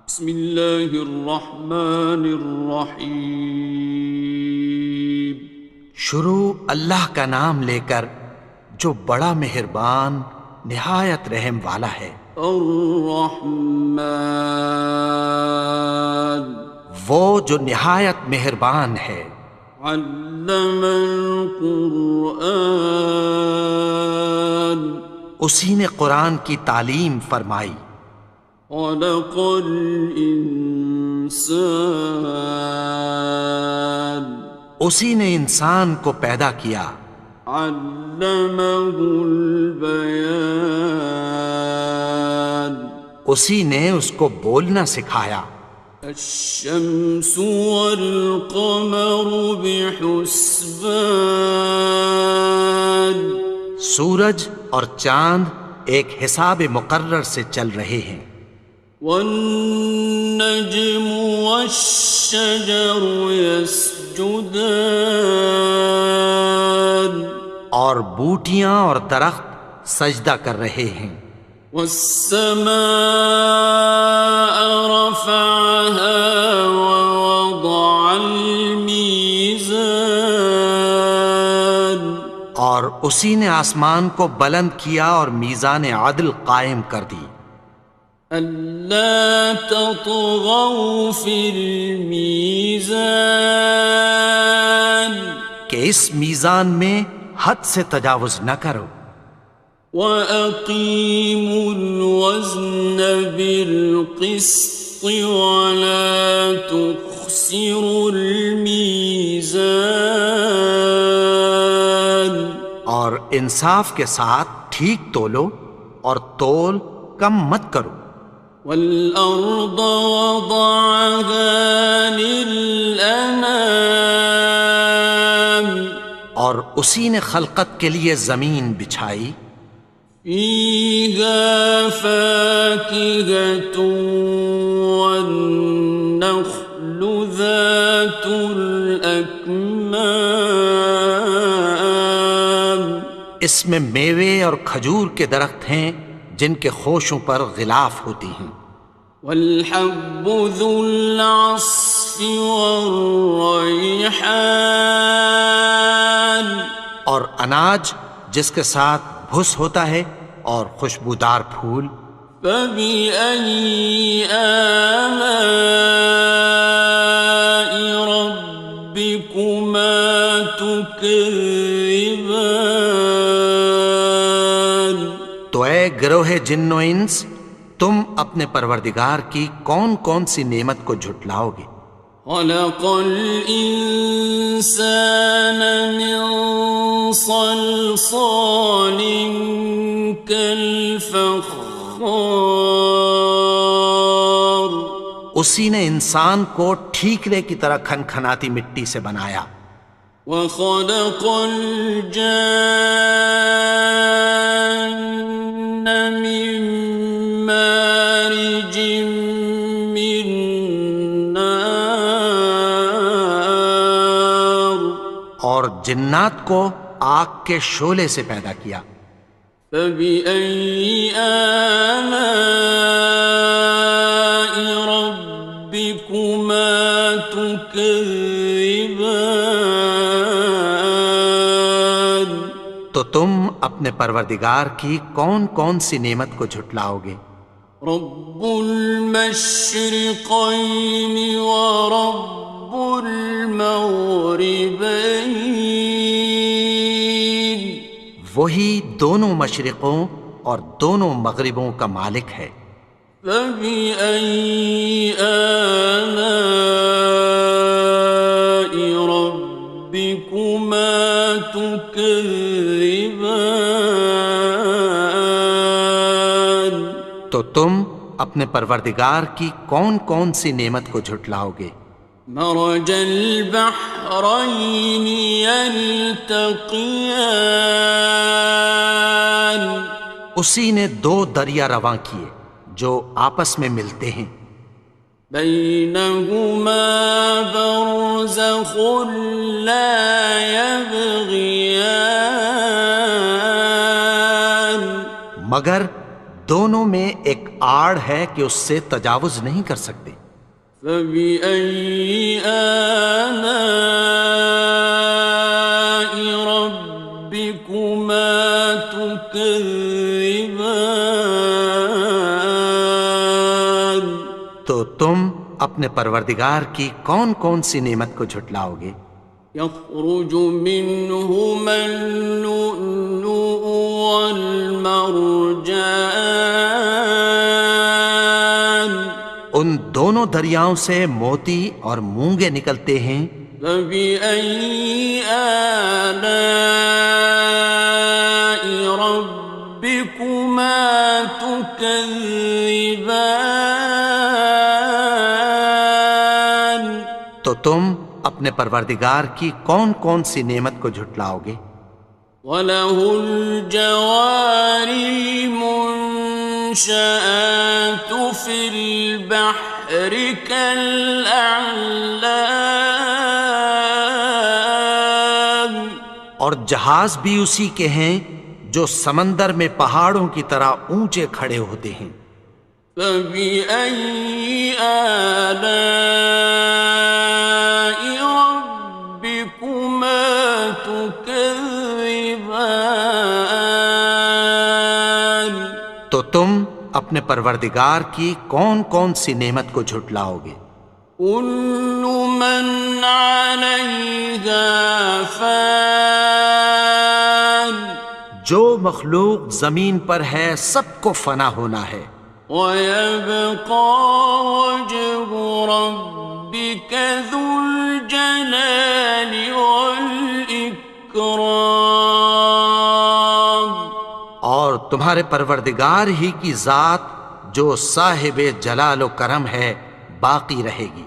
بسم اللہ الرحمن الرحیم۔ شروع اللہ کا نام لے کر جو بڑا مہربان نہایت رحم والا ہے۔ الرحمن، وہ جو نہایت مہربان ہے۔ علم القرآن، اسی نے قرآن کی تعلیم فرمائی۔ خلق الانسان، اسی نے انسان کو پیدا کیا۔ علمہ البیان، اسی نے اس کو بولنا سکھایا۔ الشمس والقمر بحسبان، سورج اور چاند ایک حساب مقرر سے چل رہے ہیں۔ والنجم والشجر يسجدان، اور بوٹیاں اور درخت سجدہ کر رہے ہیں۔ والسماء رفعها ووضع الميزان، اور اسی نے آسمان کو بلند کیا اور میزان عدل قائم کر دی۔ ألا تطغوا في الميزان، کہ اس میزان میں حد سے تجاوز نہ کرو۔ وَأَقِيمُوا الْوَزْنَ بِالْقِسْطِ وَلَا تُخْسِرُوا الْمِيزَانَ، اور انصاف کے ساتھ ٹھیک تولو اور تول کم مت کرو۔ وَالْأَرْضَ وَضَعَهَا لِلْأَنَامِ، اور اسی نے خلقت کے لیے زمین بچھائی۔ فِيهَا فَاكِهَةٌ وَالنَّخْلُ ذَاتُ الْأَكْمَامِ، اس میں میوے اور کھجور کے درخت ہیں جن کے خوشوں پر غلاف ہوتی ہیں۔ وَالْحَبُّ ذُو الْعَصْفِ وَالرَّيْحَانِ، اور اناج جس کے ساتھ بھس ہوتا ہے اور خوشبودار پھول۔ فَبِأَيِّ آلَاءِ رَبِّكُمَا تُكَذِّبَانِ، تو اے گروہ جن و انس، تم اپنے پروردگار کی کون کون سی نعمت کو جھٹلاؤ گے؟ خَلَقَ الْإِنسَانَ مِنْ صَلْصَالٍ كَالْفَخَّارِ، اسی نے انسان کو ٹھیکرے کی طرح کھنکھناتی مٹی سے بنایا۔ وَخَلَقَ الْجَانَّ مِن مَّارِجٍ مِّن نَّارٍ، اور جنات کو آگ کے شعلے سے پیدا کیا۔ فَبِأَيِّ آلَاءِ رَبِّكُمَا تُكَذِّبَانِ، تو تم اپنے پروردگار کی کون کون سی نعمت کو جھٹلاؤ گے؟ رب المشرقین ورب المغربین، وہی دونوں مشرقوں اور دونوں مغربوں کا مالک ہے۔ فَبِأَيِّ آلَاءِ رَبِّكُمَا تُكَذِّبَانِ، تو تم اپنے پروردگار کی کون کون سی نعمت کو جھٹلاؤ گے؟ مرج البحرین یلتقیان، اسی نے دو دریا رواں کیے جو آپس میں ملتے ہیں۔ بینہما برزخ لا یبغیان، مگر دونوں میں ایک آڑ ہے کہ اس سے تجاوز نہیں کر سکتے۔ فبأي آلاء ربكما تكذبان؟ تو تم اپنے پروردگار کی کون کون سی نعمت کو جھٹلاؤ گے؟ يخرج منهما اللؤلؤ والمرجان ان دونوں دریاؤں سے موتی اور مونگے نکلتے ہیں۔ فبأي آلاء ربكما تكذبان؟ تو تم اپنے پروردگار کی کون کون سی نعمت کو جھٹلاؤ گے؟ وَلَهُ الْجَوَارِ الْمُنشَآتُ فِي الْبَحْرِ كَالْأَعْلَامِ، اور جہاز بھی اسی کے ہیں جو سمندر میں پہاڑوں کی طرح اونچے کھڑے ہوتے ہیں۔ فَبِأَيِّ آلَاءِ رَبِّكُمَا تُكَذِّبَانِ؟ تو تم اپنے پروردگار کی کون کون سی نعمت کو جھٹلاؤ گے؟ كُلُّ مَنْ عَلَيْهَا فَانٍ، جو مخلوق زمین پر ہے سب کو فنا ہونا ہے۔ وَيَبْقَى وَجْهُ رَبِّكَ ذُو الْجَلَالِ وَالْإِكْرَامِ، اور تمہارے پروردگار ہی کی ذات جو صاحب جلال و کرم ہے باقی رہے گی۔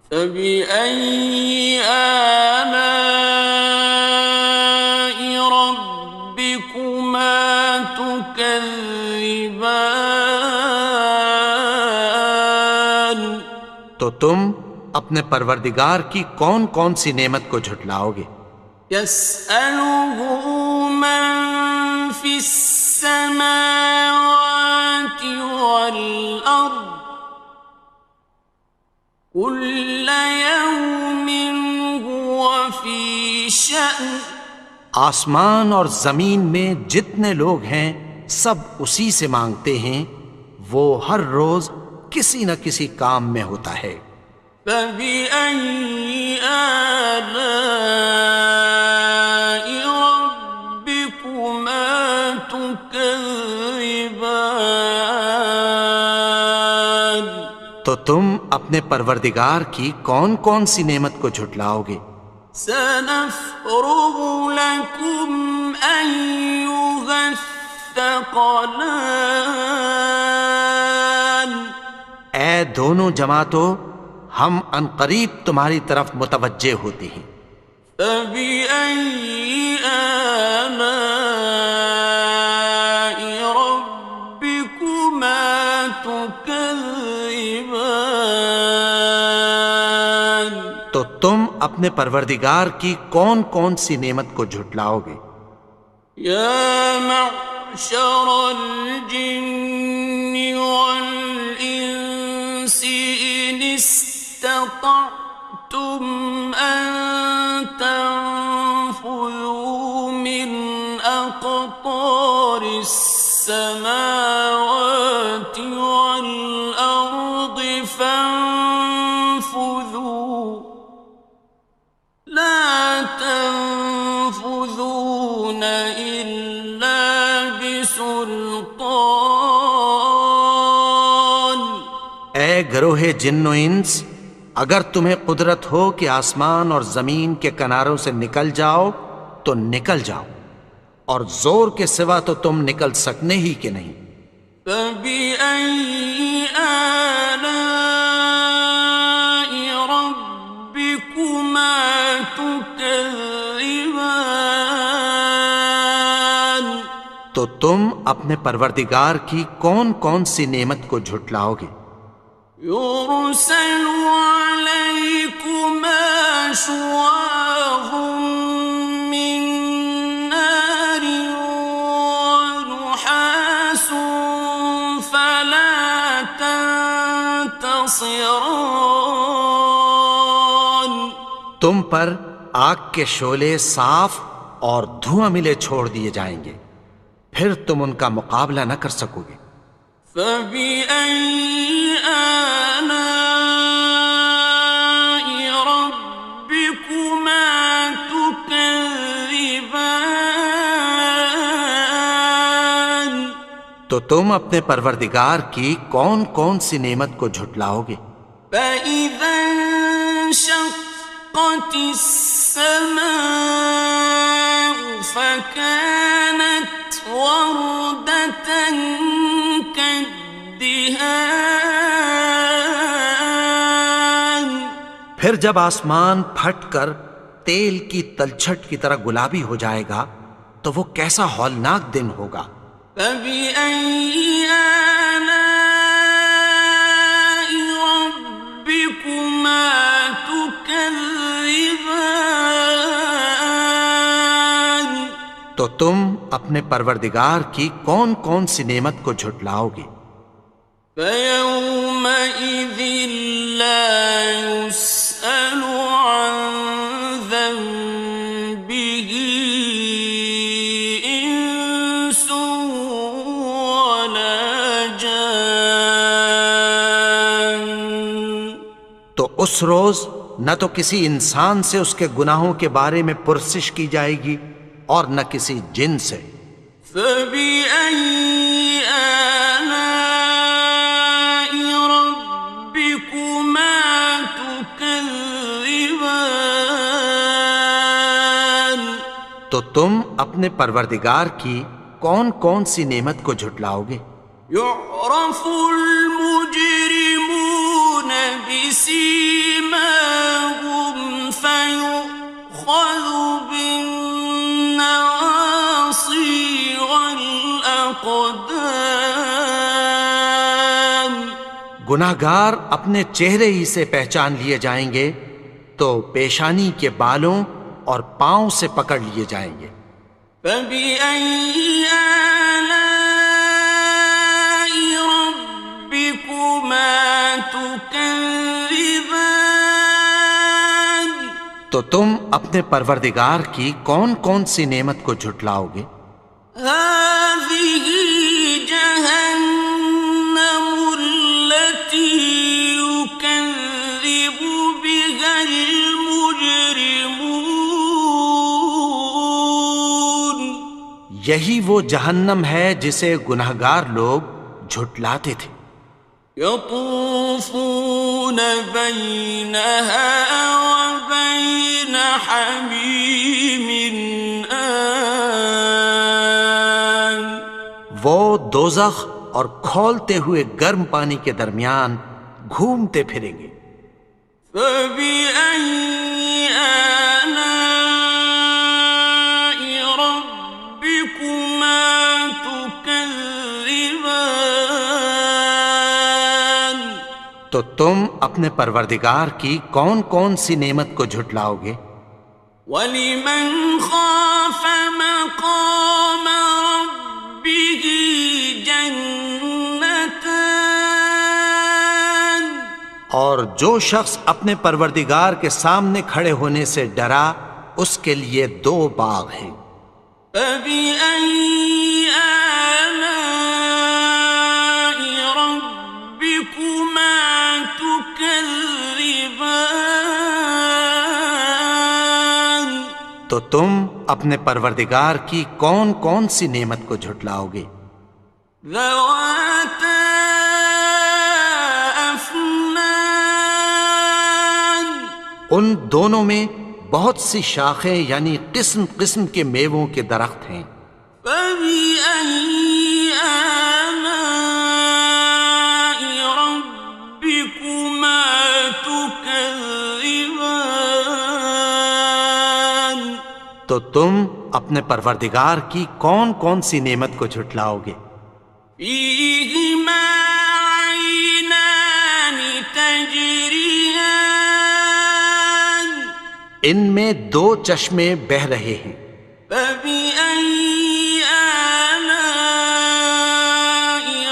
فَبِأَيِّ آلَاءِ رَبِّكُمَا تُكَذِّبَانِ؟ تو تم اپنے پروردگار کی کون کون سی نعمت کو جھٹلاؤ گے؟ يَسْأَلُهُ مَن فِي السَّمَاوَاتِ وَالْأَرْضِ كُلَّ يَوْمٍ هُوَ فِي شَأْنٍ، آسمان اور زمین میں جتنے لوگ ہیں سب اسی سے مانگتے ہیں، وہ ہر روز کسی نہ کسی کام میں ہوتا ہے۔ فَبِأَيِّ آلَاءِ رَبِّكُمَا تُكَذِّبَانِ؟ تو تم اپنے پروردگار کی کون کون سی نعمت کو جھٹلاؤ گے؟ سَنَفْرُغُ لَكُمْ أَيُّهَ الثَّقَلَانِ؟ اے دونوں جماعتوں، ہم عنقریب تمہاری طرف متوجہ ہوتے ہیں۔ فَبِأَيِّ آلَاءِ رَبِّكُمَا تُكَذِّبَانِ؟ تو تم اپنے پروردگار کی کون کون سی نعمت کو جھٹلاؤ گے؟ يَا مَعْشَرَ الْجِنِّ وَالْإِنسِ إِنِ اسْتَطَعْتُمْ أَن تَنفُذُوا مِنْ أَقْطَارِ السَّمَاوَاتِ وَالْأَرْضِ فَانفُذُوا لَا تَنفُذُونَ إِلَّا بِسُلْطَانٍ۔ اے گروہ جن و انس، اگر تمہیں قدرت ہو کہ آسمان اور زمین کے کناروں سے نکل جاؤ تو نکل جاؤ، اور زور کے سوا تو تم نکل سکنے ہی کہ نہیں۔ فَبِأَيِّ آلَاءِ رَبِّكُمَا تُكَذِّبَانِ؟ تو تم اپنے پروردگار کی کون کون سی نعمت کو جھٹلاؤ گے؟ يُرْسَلُ عَلَيْكُمَا شُوَاظٌ مِّن نَّارٍ وَنُحَاسٌ تنتصران تم پر آگ کے شعلے صاف اور دھواں ملے چھوڑ دیے جائیں گے، پھر تم ان کا مقابلہ نہ کر سکو گے۔ فبأي آلاء ربكما تكذبان تو تم اپنے پروردگار کی کون کون سی نعمت کو جھٹلاؤ گے؟ فإذا انشقت السماء فكانت وردة كالدهان پھر جب آسمان پھٹ کر تیل کی تلچھٹ کی طرح گلابی ہو جائے گا تو وہ کیسا ہولناک دن ہوگا۔ فبأي آلاء ربكما تكذبان تو تم اپنے پروردگار کی کون کون سی نعمت کو جھٹلاؤ گے؟ فيومئذ لا يسأل عن ذنبه إنس ولا جان تو اس روز نہ تو کسی انسان سے اس کے گناہوں کے بارے میں پرسش کی جائے گی اور نہ کسی جن سے۔ فبأي آلاء ربكما تكذبان تو تم اپنے پروردگار کی کون کون سی نعمت کو جھٹلاؤ گے؟ يعرف المجرمون بسيماهم فيؤخذ بالنواصي والأقدام گناہگار اپنے چہرے ہی سے پہچان لیے جائیں گے تو پیشانی کے بالوں اور پاؤں سے پکڑ لیے جائیں گے۔ فبأي آلاء ربكما تكذبان تو تم اپنے پروردگار کی کون کون سی نعمت کو جھٹلاؤ گے؟ هذه جهنم التي يكذب بها المجرمون یہی وہ جہنم ہے جسے گناہگار لوگ جھٹلاتے تھے۔ يطوفون بينها وبين حميم آن وہ دوزخ اور کھولتے ہوئے گرم پانی کے درمیان گھومتے پھریں گے۔ فبأي آلاء ربكما تكذبان تو تم اپنے پروردگار کی کون کون سی نعمت کو جھٹلاؤ گے؟ وَلِمَنْ خَافَ مَقَامَ رَبِّهِ جَنَّتَانِ اور جو شخص اپنے پروردگار کے سامنے کھڑے ہونے سے ڈرا اس کے لیے دو باغ ہیں۔ فَبِأَيِّ آلَاءِ رَبِّكُمَا تُكَذِّبَانِ تو تم اپنے پروردگار کی کون کون سی نعمت کو جھٹلاؤ گے؟ ذَوَاتَا أَفْنَانٍ ان دونوں میں بہت سی شاخیں یعنی قسم قسم کے میووں کے درخت ہیں۔ فَبِأَيِّ آلَاءِ رَبِّكُمَا تُكَذِّبَانِ تو تم اپنے پروردگار کی کون کون سی نعمت کو جھٹلاؤ گے؟ فِيهِمَا عَيْنَانِ تَجْرِيَانِ ان میں دو چشمے بہہ رہے ہیں۔ فَبِأَيِّ آلَاءِ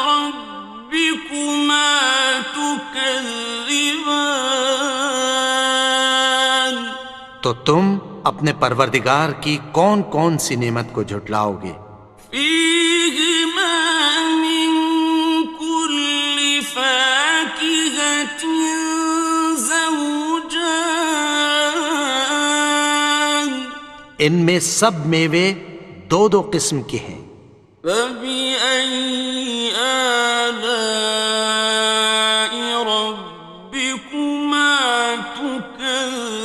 رَبِّكُمَا تُكَذِّبَانِ تم اپنے پروردگار کی کون کون سی نعمت کو جھٹلاؤ گے؟ فيهما من كل فاكهة زوجان ان میں سب میوے دو دو قسم کے ہیں۔ فبأي آلاء ربكما تكذبان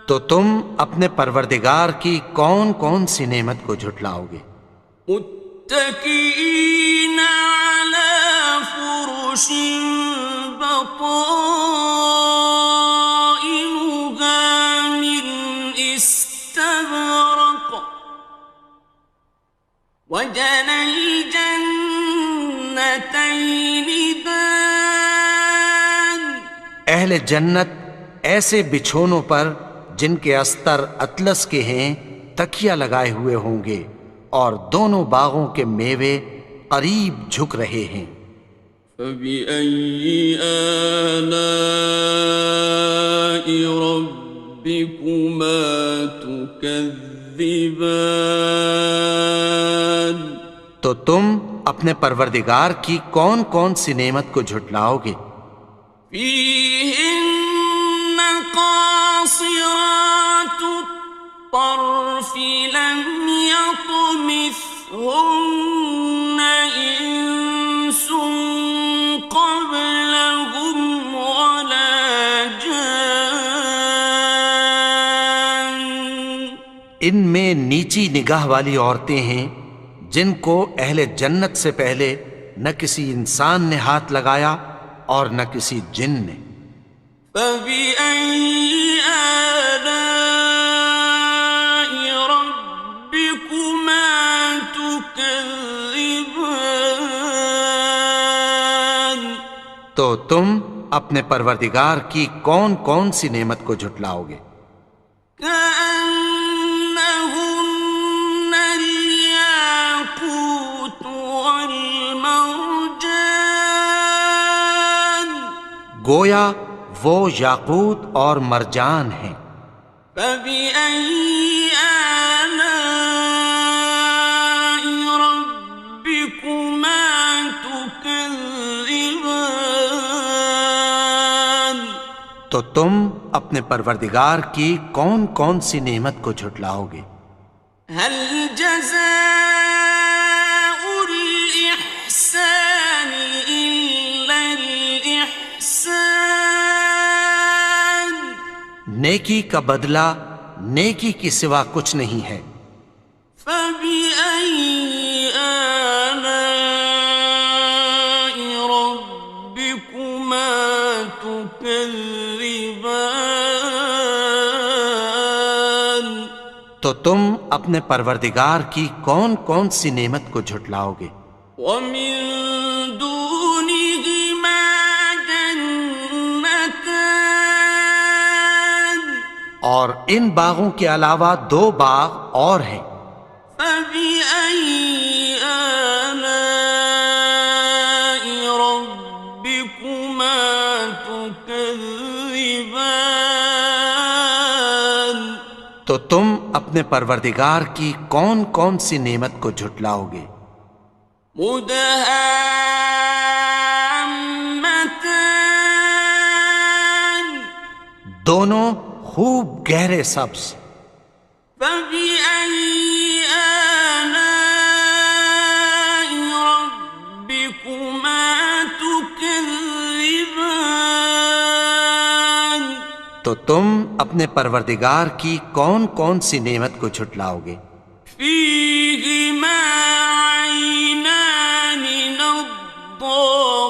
تو تم اپنے پروردگار کی کون کون سی نعمت کو جھٹلاؤ گے؟ متكئين على فرش بطائنها من استبرق وجنى الجنتين دان اہل جنت ایسے بچھونوں پر جن کے استر اطلس کے ہیں تکیہ لگائے ہوئے ہوں گے، اور دونوں باغوں کے میوے قریب جھک رہے ہیں۔ فبأي آلاء ربكما تكذبان تو تم اپنے پروردگار کی کون کون سی نعمت کو جھٹلاؤ گے؟ فيهن قاصرات الطرف لم يطمثهن إنس قبلهم ولا جان ان میں نیچی نگاہ والی عورتیں ہیں جن کو اہل جنت سے پہلے نہ کسی انسان نے ہاتھ لگایا اور نہ کسی جن نے۔ فبأي آلاء ربكما تكذبان تو تم اپنے پروردگار کی کون کون سی نعمت کو جھٹلاؤ گے؟ كأنهن الياقوت والمرجان گویا وہ یاقوت اور مرجان ہیں۔ فبأي آلاء ربكما تكذبان تو تم اپنے پروردگار کی کون کون سی نعمت کو جھٹلاؤ گے؟ هل جزاء الإحسان إلا الإحسان نیکی کا بدلہ نیکی کی سوا کچھ نہیں ہے۔ فبأي آلاء ربكما تكذبان تو تم اپنے پروردگار کی کون کون سی نعمت کو جھٹلاؤ گے؟ ومن دونهما جنتان اور ان باغوں کے علاوہ دو باغ اور ہیں۔ فبأي آلاء ربكما تكذبان تو تم اپنے پروردگار کی کون کون سی نعمت کو جھٹلاؤ گے؟ مدهامتان دونوں خوب گہرے سبز۔ فبأي آلاء ربكما تكذبان تو تم اپنے پروردگار کی کون کون سی نعمت کو جھٹلاؤ گے؟ فيهما عينان نضاختان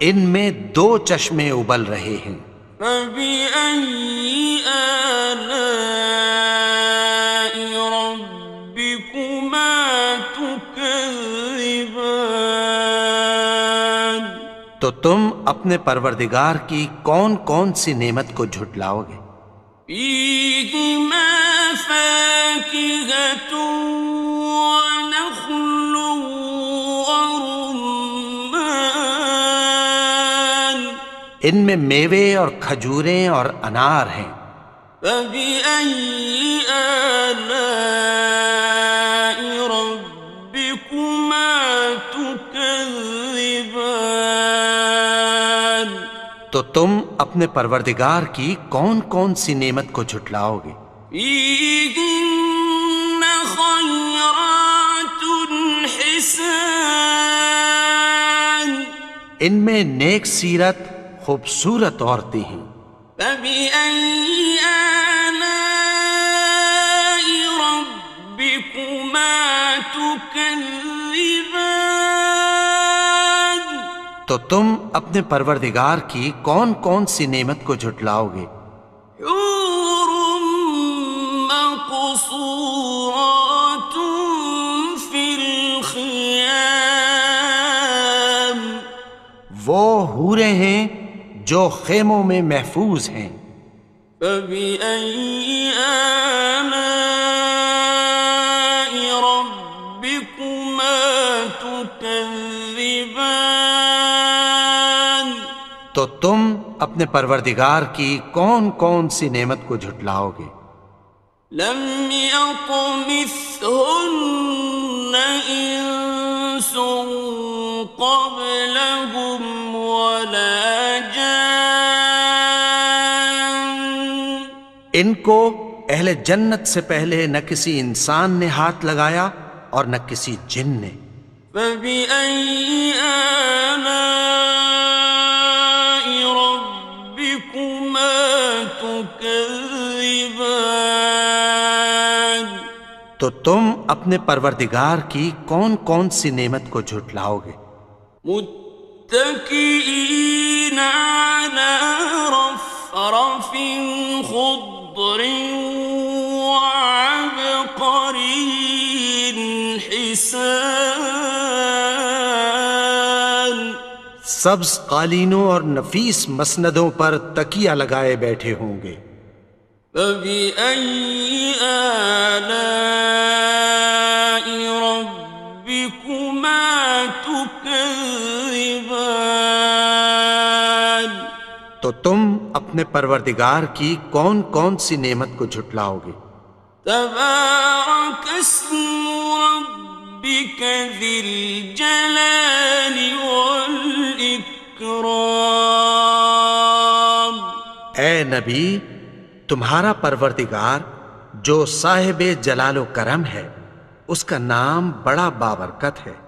ان میں دو چشمے ابل رہے ہیں۔ فبأي آلاء ربكما تكذبان تو تم اپنے پروردگار کی کون کون سی نعمت کو جھٹلاؤ گے؟ فيهما فاكهة ونخل ورمان ان میں میوے اور کھجوریں اور انار ہیں۔ فبأي آلاء ربكما تكذبان؟ تو تم اپنے پروردگار کی کون کون سی نعمت کو جھٹلاؤ گے؟ فيهن خيرات حسان، ان میں نیک سیرت خوبصورت عورتیں ہیں۔ فبأي آلاء ربكما تكذبان؟ تو تم اپنے پروردگار کی کون کون سی نعمت کو جھٹلاؤ گے؟ حور مقصورات في الخيام، وہ حوریں ہیں جو خیموں میں محفوظ ہیں۔ فبأي آلاء ربكما تكذبان؟ تو تم اپنے پروردگار کی کون کون سی نعمت کو جھٹلاؤ گے؟ لم يطمثهن إنس قبلهم ولا جان، ان کو اہل جنت سے پہلے نہ کسی انسان نے ہاتھ لگایا اور نہ کسی جن نے۔ فبأي آلاء ربكما تكذبان؟ تو تم اپنے پروردگار کی کون کون سی نعمت کو جھٹلاؤ گے؟ متكئين على رفرف خضر وعبقري حسان، سبز قالینوں اور نفیس مسندوں پر تکیہ لگائے بیٹھے ہوں گے۔ فبأي آلاء ربكما تكذبان؟ تو تم اپنے پروردگار کی کون کون سی نعمت کو جھٹلاؤ گے؟ تبارك اسم ربك ذي الجلال والإكرام۔ اے نبی، تمہارا پروردگار جو صاحب جلال و کرم ہے، اس کا نام بڑا بابرکت ہے۔